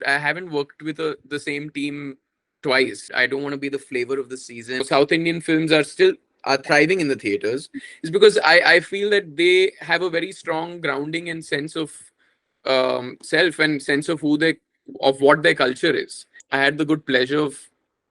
I haven't worked with the same team twice. I don't want to be the flavor of the season. South Indian films are thriving in the theaters is because I feel that they have a very strong grounding and sense of self and sense of what their culture is. I had the good pleasure of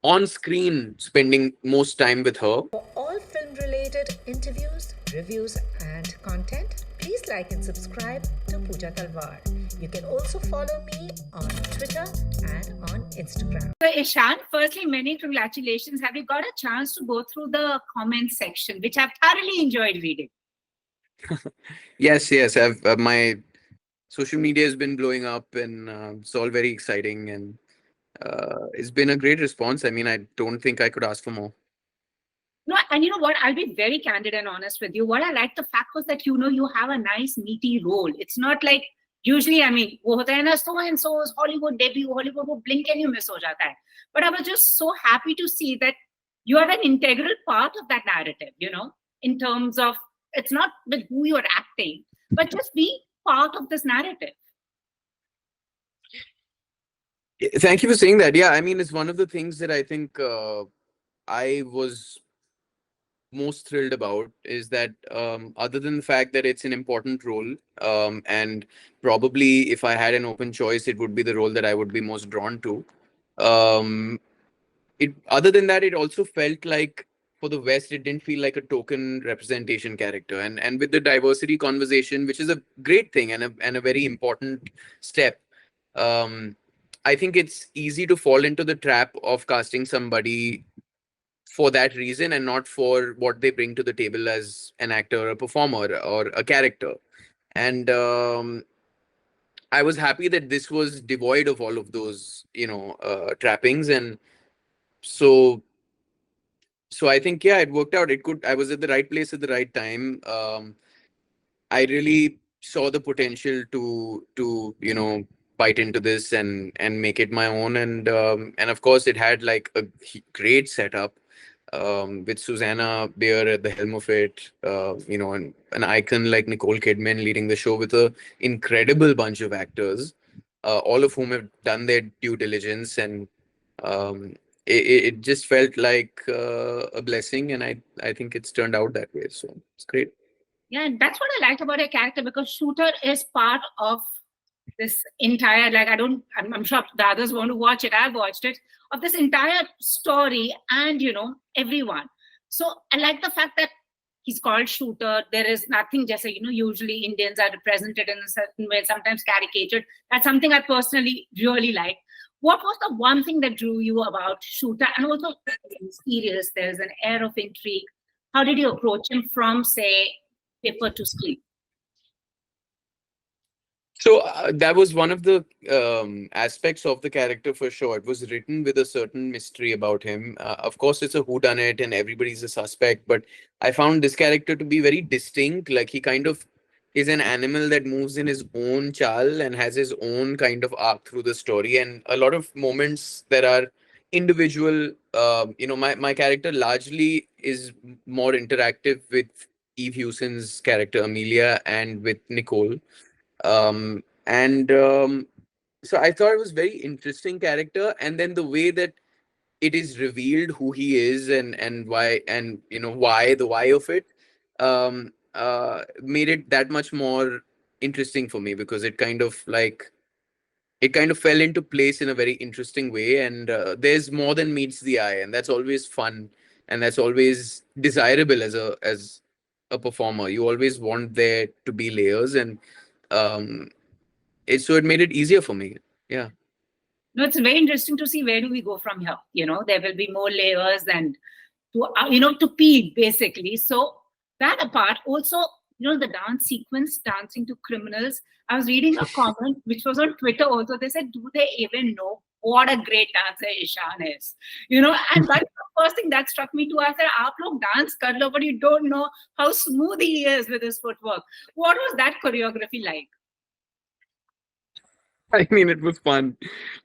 on screen spending most time with her. For all film related interviews, reviews, and content, please like and subscribe to Pooja Talwar. You can also follow me on Twitter and on Instagram. So, Ishaan, firstly, many congratulations. Have you got a chance to go through the comment section, which I've thoroughly enjoyed reading? Yes. I've my social media has been blowing up, and it's all very exciting, and it's been a great response. I mean, I don't think I could ask for more. No, and you know what? I'll be very candid and honest with you. What I liked the fact was that you have a nice meaty role. It's not like usually, I mean, वो होता है ना, so and so's Hollywood debut, Hollywood वो blink and you miss हो जाता है. But I was just so happy to see that you are an integral part of that narrative. In terms of it's not with who you're acting, but just be part of this narrative. Thank you for saying that. Yeah, I mean, it's one of the things that I think I was most thrilled about is that other than the fact that it's an important role, and probably if I had an open choice, it would be the role that I would be most drawn to. Um, it other than that, it also felt like for the West, it didn't feel like a token representation character, and with the diversity conversation, which is a great thing and a very important step. Um, I think it's easy to fall into the trap of casting somebody for that reason and not for what they bring to the table as an actor, a performer, or a character. And I was happy that this was devoid of all of those, trappings. And so, so I think, yeah, it worked out. I was at the right place at the right time. I really saw the potential to bite into this and make it my own, and of course it had like a great setup, with Susanna Bier at the helm of it, and an icon like Nicole Kidman leading the show with a incredible bunch of actors, all of whom have done their due diligence, and um, it just felt like a blessing, and I think it's turned out that way. So it's great. Yeah, and that's what I liked about your character because Shooter is part of this entire, like, I'm sure the others want to watch it. I've watched it, of this entire story and, everyone. So I like the fact that he's called Shooter. There is nothing just, usually Indians are represented in a certain way, sometimes caricatured. That's something I personally really like. What was the one thing that drew you about Shooter? And also, serious, there's an air of intrigue. How did you approach him from, say, paper to screen? So that was one of the aspects of the character for sure. It was written with a certain mystery about him. Of course, it's a whodunit and everybody's a suspect, but I found this character to be very distinct. Like he kind of is an animal that moves in his own chal and has his own kind of arc through the story. And a lot of moments that are individual. My character largely is more interactive with Eve Hewson's character Amelia and with Nicole, and so I thought it was very interesting character, and then the way that it is revealed who he is and why, and why the why of it, made it that much more interesting for me, because it kind of fell into place in a very interesting way, and there's more than meets the eye, and that's always fun, and that's always desirable as a performer. You always want there to be layers, and um so it made it easier for me. Yeah. No, it's very interesting to see where do we go from here. There will be more layers and to peel basically. So that apart, also, the dance sequence, dancing to criminals. I was reading a comment which was on Twitter also. They said, do they even know what a great dancer Ishaan is? And that's the first thing that struck me too. I said, aap log dance kar lo, but you don't know how smooth he is with his footwork. What was that choreography like? I mean, it was fun.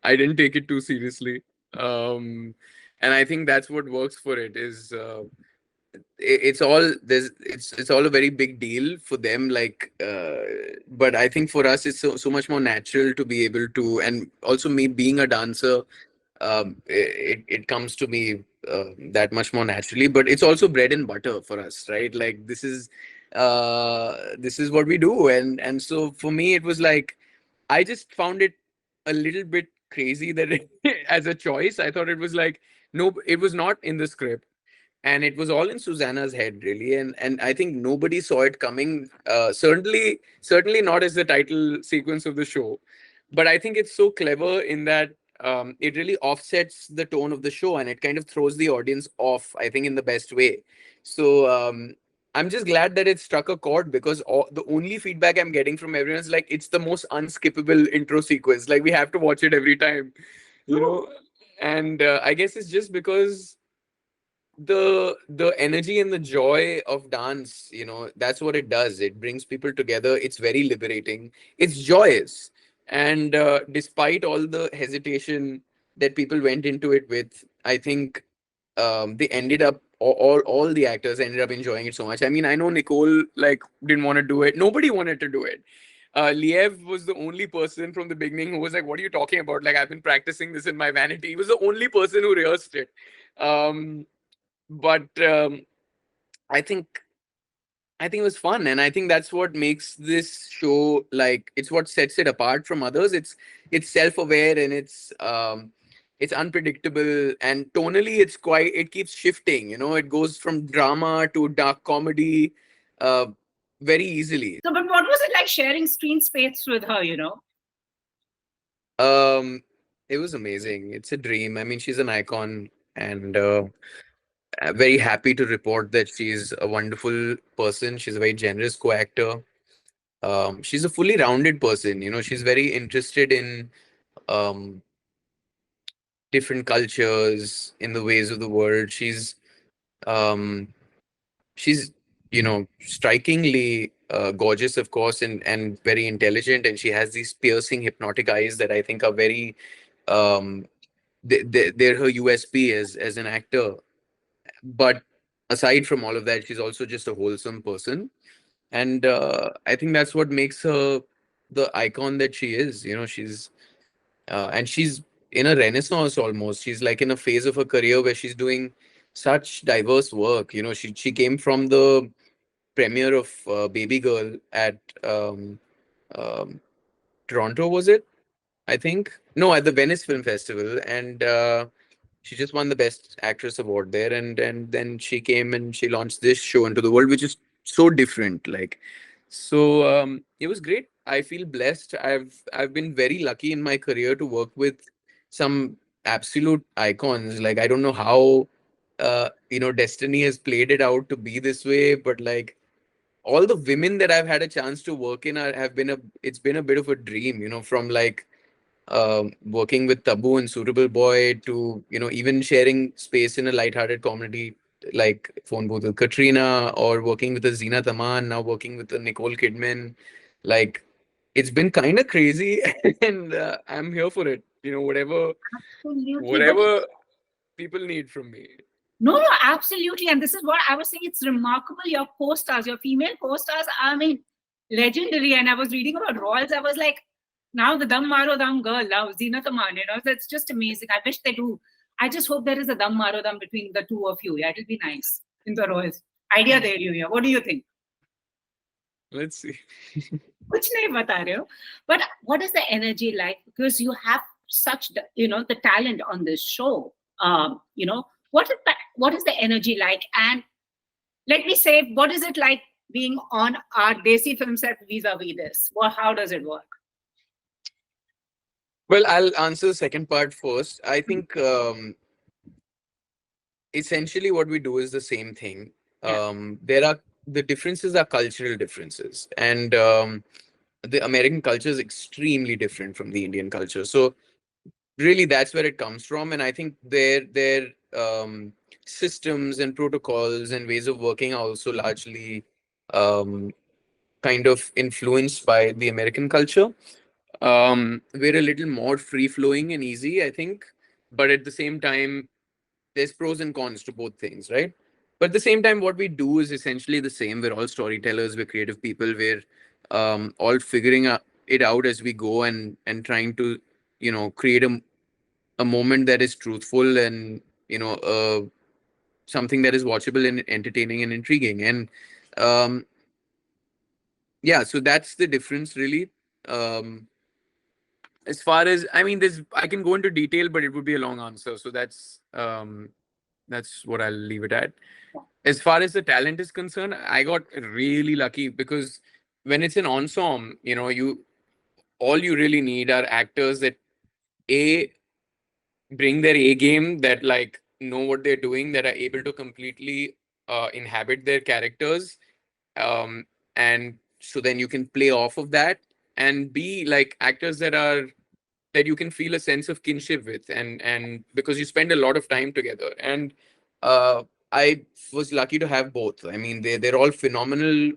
I didn't take it too seriously. And I think that's what works for it is it's all there's it's all a very big deal for them, like but I think for us it's so much more natural to be able to, and also me being a dancer, it comes to me that much more naturally. But it's also bread and butter for us, right? Like this is what we do, and so for me it was like I just found it a little bit crazy that as a choice I thought it was like, no, it was not in the script, and it was all in Susanna's head, really, and I think nobody saw it coming. Certainly not as the title sequence of the show, but I think it's so clever in that it really offsets the tone of the show, and it kind of throws the audience off, I think, in the best way. So I'm just glad that it struck a chord, because the only feedback I'm getting from everyone is like it's the most unskippable intro sequence. Like we have to watch it every time, you know. And I guess it's just because the energy and the joy of dance, that's what it does. It brings people together. It's very liberating. It's joyous. And despite all the hesitation that people went into it with, I think they ended up all the actors ended up enjoying it so much. I mean, I know Nicole like didn't want to do it. Nobody wanted to do it. Liev was the only person from the beginning who was like, "What are you talking about? Like, I've been practicing this in my vanity." He was the only person who rehearsed it. But I think I think it was fun, and I think that's what makes this show, like, it's what sets it apart from others. It's self-aware, and it's unpredictable, and tonally it keeps shifting. It goes from drama to dark comedy uh, very easily. So, but what was it like sharing screen space with her? Um, it was amazing. It's a dream. I mean, she's an icon, and very happy to report that she's a wonderful person. She's a very generous co-actor. She's a fully rounded person. She's very interested in um, different cultures, in the ways of the world. Um, she's strikingly gorgeous, of course, and very intelligent. And she has these piercing, hypnotic eyes that I think are very um, they're her USP as an actor. But aside from all of that, she's also just a wholesome person, and I think that's what makes her the icon that she is. She's in a renaissance almost. She's like in a phase of her career where she's doing such diverse work. She came from the premiere of Baby Girl at um, Toronto, was it? I think, no, at the Venice Film Festival, and she just won the Best Actress award there. And then she came and she launched this show into the world, which is so different. Like, so it was great. I feel blessed. I've been very lucky in my career to work with some absolute icons. Like, I don't know how destiny has played it out to be this way, but like all the women that I've had a chance to work in have been it's been a bit of a dream, from like working with Tabu and Suitable Boy to, even sharing space in a lighthearted comedy like Phone Booth with Katrina, or working with a zeenat, Aman, now working with a Nicole Kidman. Like, it's been kind of crazy, and I'm here for it. Absolutely. But Whatever people need from me. no, no, absolutely. And this is what I was saying. It's remarkable. Your co-stars, your female co-stars, I mean, legendary. And I was reading about royals. I was like, now the Dam Maro Dam girl, now Zeenat Aman, that's just amazing. I wish they do. I just hope there is a Dam Maro Dam between the two of you. Yeah, it'll be nice in the royals. Idea there, you here. What do you think? Let's see. कुछ नहीं बता रहे हो. But what is the energy like? Because you have such the talent on this show. What is the energy like? And let me say, what is it like being on our Desi film set vis-a-vis this? How does it work? Well, I'll answer the second part first. I think essentially what we do is the same thing. The differences are cultural differences, and the American culture is extremely different from the Indian culture. So really, that's where it comes from. And I think their systems and protocols and ways of working are also largely kind of influenced by the American culture. We're a little more free flowing and easy, I think, but at the same time, there's pros and cons to both things, right? But at the same time, what we do is essentially the same. We're all storytellers, we're creative people, we're all figuring it out as we go, and trying to, create a moment that is truthful, and something that is watchable and entertaining and intriguing. And um yeah, so that's the difference, really. As far as, I mean, there's I can go into detail, but it would be a long answer, so that's what I'll leave it at. As far as the talent is concerned, I got really lucky, because when it's an ensemble, you all you really need are actors that a bring their A game, that like know what they're doing, that are able to completely inhabit their characters, um, and so then you can play off of that, and B, like actors that you can feel a sense of kinship with, and because you spend a lot of time together. And I was lucky to have both. I mean, they're all phenomenal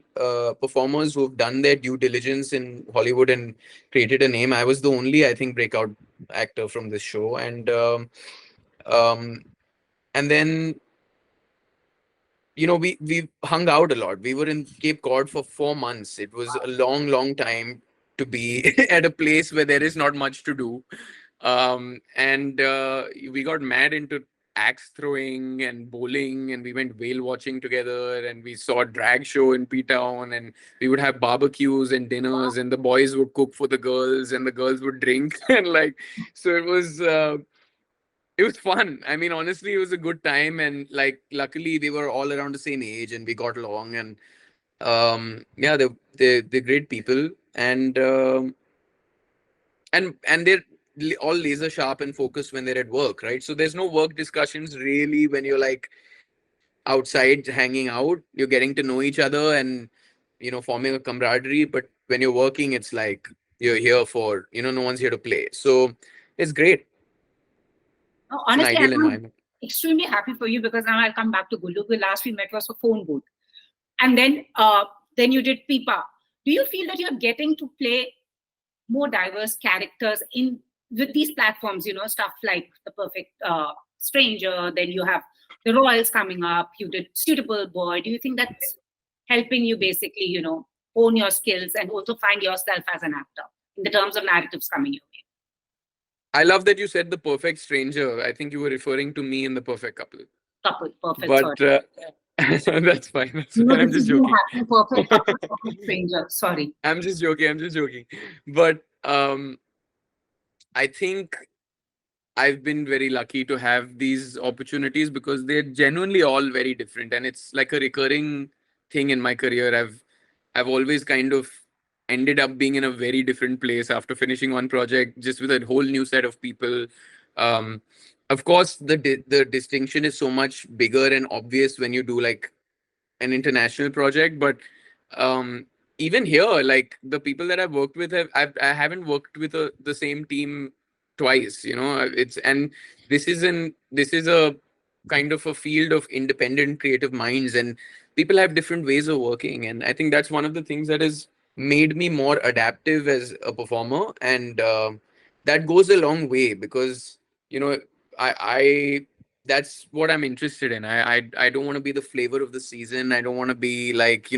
performers who've done their due diligence in Hollywood and created a name. I was the only, I think, breakout actor from this show. Um and then, we hung out a lot. We were in Cape Cod for 4 months. It was a long time to be at a place where there is not much to do. And we got mad into axe throwing and bowling, and we went whale watching together, and we saw a drag show in P-Town, and we would have barbecues and dinners, and the boys would cook for the girls, and the girls would drink. And like, so it was fun. I mean, honestly, it was a good time, and like, luckily, we were all around the same age, and we got along. And yeah, they're great people, and they're all laser sharp and focused when they're at work, right? So there's no work discussions really when you're like outside hanging out. You're getting to know each other, and forming a camaraderie. But when you're working, it's like you're here for, no one's here to play. So it's great. No, It's an honestly, ideal I'm environment. extremely happy for you because now I'll come back to Gullu. The last we met was for phone booth, and then you did Pipa. Do you feel that you're getting to play more diverse characters in with these platforms? Stuff like The Perfect Stranger. Then you have the Royals coming up. You did Suitable Boy. Do you think that's helping you basically, hone your skills and also find yourself as an actor in the terms of narratives coming your way? I love that you said The Perfect Stranger. I think you were referring to me in The Perfect Couple. Couple, perfect. But Sorry. that's fine. That's No, fine. I'm this just is you joking. having perfect couple, perfect stranger. Sorry. I'm just joking. I'm just joking. But I think I've been very lucky to have these opportunities, because they're genuinely all very different, and it's like a recurring thing in my career. I've always kind of ended up being in a very different place after finishing one project, just with a whole new set of people. Um, of course, the distinction is so much bigger and obvious when you do like an international project, but um, even here, like the people that I've worked with, I haven't worked with the same team twice. It's and this is a kind of a field of independent creative minds, and people have different ways of working, and I think that's one of the things that has made me more adaptive as a performer. And that goes a long way, because you know I that's what I'm interested in. I don't want to be the flavor of the season. I don't want to be like,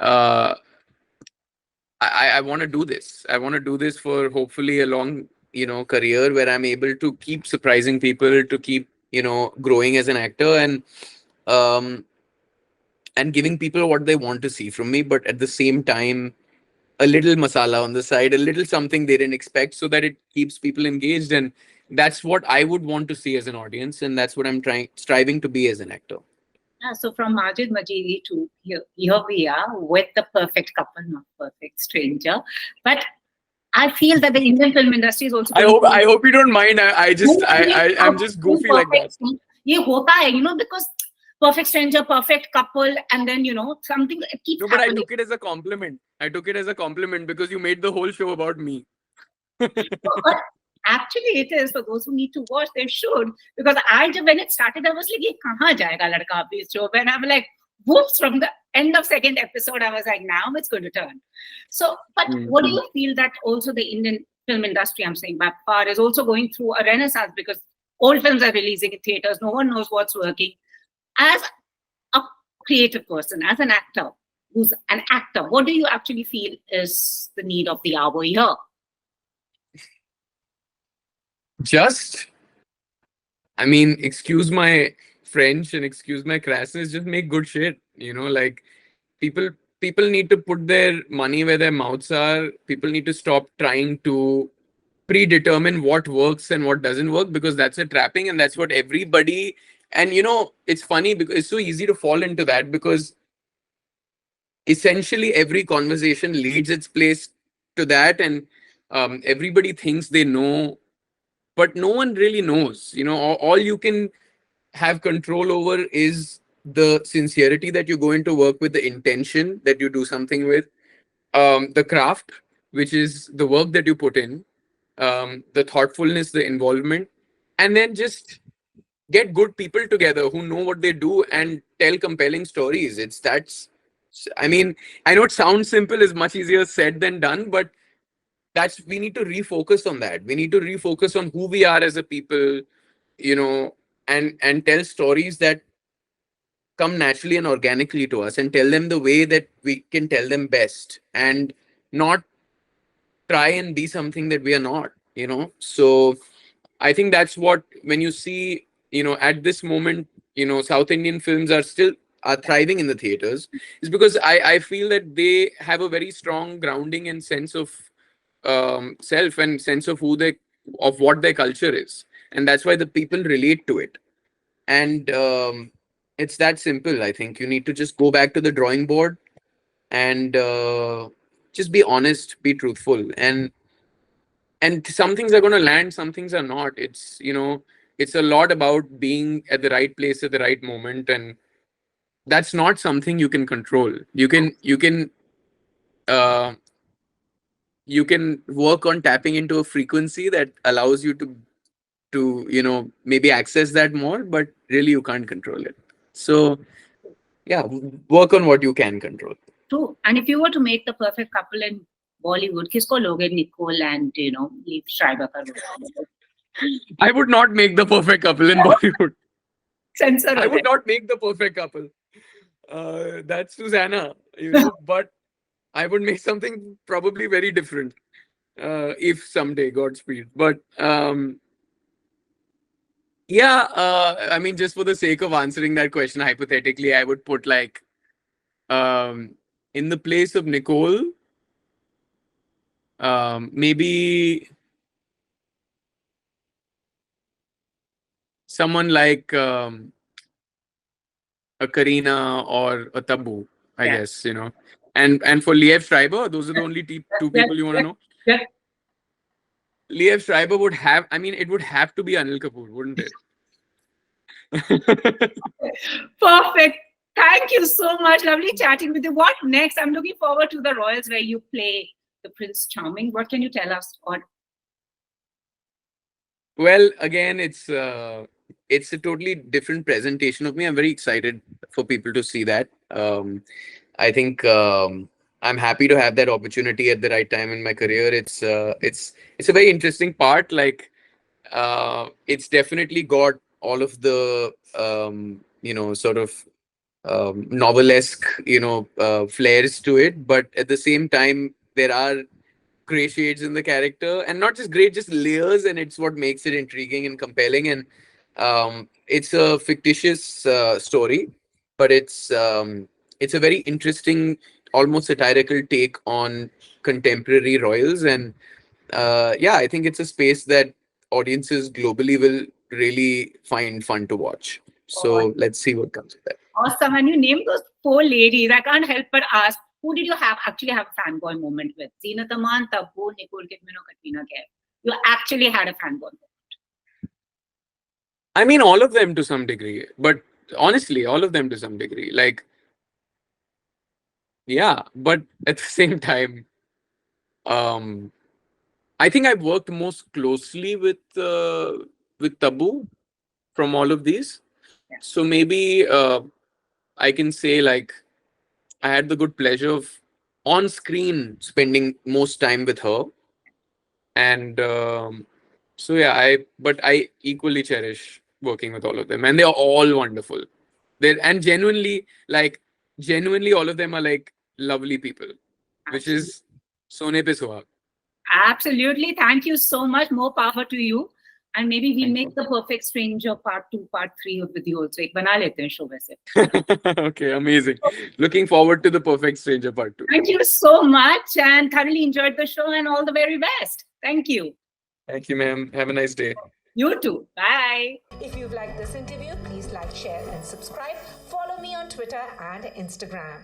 uh I want to do this. I want to do this for hopefully a long, career, where I'm able to keep surprising people, to keep, growing as an actor, um and giving people what they want to see from me, but at the same time, a little masala on the side, a little something they didn't expect, so that it keeps people engaged. And that's what I would want to see as an audience, and that's what I'm striving to be as an actor. So from Majid Majidi to here we are with The Perfect Couple, not Perfect Stranger. But I feel that the Indian film industry is also going I hope you don't mind. I'm just goofy like that. ये होता है, because Perfect Stranger, Perfect Couple, and then something it keeps No, but I happening. took it as a compliment. I took it as a compliment because you made the whole show about me. But actually, it is for those who need to watch. They should, because when it started, I was like, "ये कहाँ जाएगा लड़का अभी इस show?" And I'm like, "Whoops!" From the end of second episode, I was like, "Now it's going to turn." So, but what do you feel that also the Indian film industry, I'm saying, by far, is also going through a renaissance, because old films are releasing in theaters. No one knows what's working. As creative person, as an actor, who's an actor, what do you actually feel is the need of the hour here? Just, I mean, excuse my French and excuse my crassness, just make good shit. Like people people need to put their money where their mouths are. People need to stop trying to predetermine what works and what doesn't work, because that's a trapping, and that's what everybody. And it's funny because it's so easy to fall into that, because essentially every conversation leads its place to that. And everybody thinks they know, but no one really knows. All you can have control over is the sincerity that you go into work with, the intention that you do something with, the craft, which is the work that you put in, the thoughtfulness, the involvement, and then just get good people together who know what they do and tell compelling stories. I mean, I know it sounds simple, is much easier said than done, but we need to refocus on that. We need to refocus on who we are as a people, you know, and tell stories that come naturally and organically to us, and tell them the way that we can tell them best, and not try and be something that we are not. So I think that's what, when you see, at this moment, South Indian films are thriving in the theaters, is because I feel that they have a very strong grounding and sense of self, and sense of of what their culture is, and that's why the people relate to it. And it's that simple. I think you need to just go back to the drawing board, and just be honest, be truthful, and some things are going to land, some things are not. It's a lot about being at the right place at the right moment, and that's not something you can control. Uh, you can work on tapping into a frequency that allows you to maybe access that more, but really you can't control it. So yeah, work on what you can control. True. And if you were to make the perfect couple in Bollywood, kisko loge, Nicole and Liev Schreiber ka role? I would not make the perfect couple in Bollywood. Censor I ho would jaye. not make the perfect couple. That's Susanna, but I would make something probably very different, if someday, Godspeed. But yeah, I mean, just for the sake of answering that question hypothetically, I would put, like, in the place of Nicole, maybe someone like a Kareena or a Tabu, I Yeah. guess. And for Liev Schreiber, those are the only two Yeah. people you want to know. Yeah. Liev Schreiber would have, I mean, it would have to be Anil Kapoor, wouldn't it? Perfect. Thank you so much. Lovely chatting with you. What next? I'm looking forward to the Royals where you play the Prince Charming. What can you tell us? Or Well, again, it's a totally different presentation of me. I'm very excited for people to see that. I think I'm happy to have that opportunity at the right time in my career. It's a very interesting part. Like, it's definitely got all of the sort of novelesque flares to it, but at the same time there are gray shades in the character, and not just gray, just layers, and it's what makes it intriguing and compelling. And it's a fictitious story, but it's a very interesting, almost satirical take on contemporary royals. And yeah, I think it's a space that audiences globally will really find fun to watch. So let's see what comes of that. awesome. And you named those four ladies. I can't help but ask, who did you actually have a fanboy moment with? Zeenat, Aman, Tabu, Nicole Kidman, or Katrina Kaif? You actually had a fanboy moment. I mean, all of them to some degree, but honestly, all of them to some degree. Like, yeah, but at the same time, um, I think I've worked most closely with Tabu from all of these. Yeah. So maybe I can say, like, I had the good pleasure of on screen spending most time with her. And so yeah, but I equally cherish working with all of them, and they are all wonderful. and genuinely all of them are like lovely people, which is sone pe suhag. Absolutely. Thank you so much. More power to you. And maybe we'll Thank make you. The Perfect Stranger part 2, part 3 with you also. एक बना लेते हैं show वैसे. Okay, amazing. Looking forward to The Perfect Stranger Part 2. Thank you so much and thoroughly enjoyed the show and all the very best. Thank you. Thank you, ma'am. Have a nice day. You too. Bye. If you've liked this interview, please like, share, and subscribe. Follow me on Twitter and Instagram.